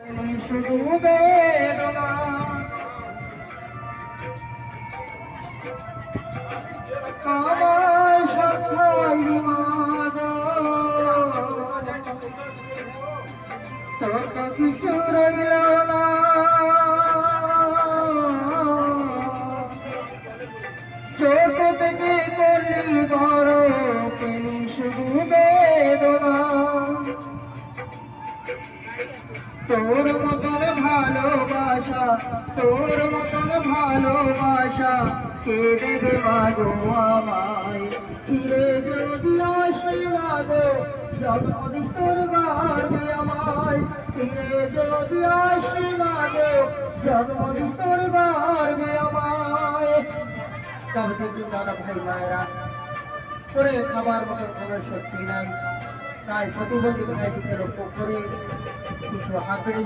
শুধু বেদনা আমার সখাই মাদ তত কিছু রইল না ছোট থেকে করলি বড় পেলি শুধু বেদনা তোর মতন ভালোবাসা তোর মতন ভালোবাসা কে দেবে মাগো আমায় ফিরে যদি আসি মাগো জগৎ তোর গর্বে আমায় ফিরে যদি আসি মাগো জগৎ তোর গর্বে আমায়। তবে দেখুন দাদা ভাই মায়েরা করে খাবার মতো কোনো শক্তি নাই, তাই প্রতিবন্ধী ভাইদিকে লক্ষ্য করে কিছু হাতুড়ি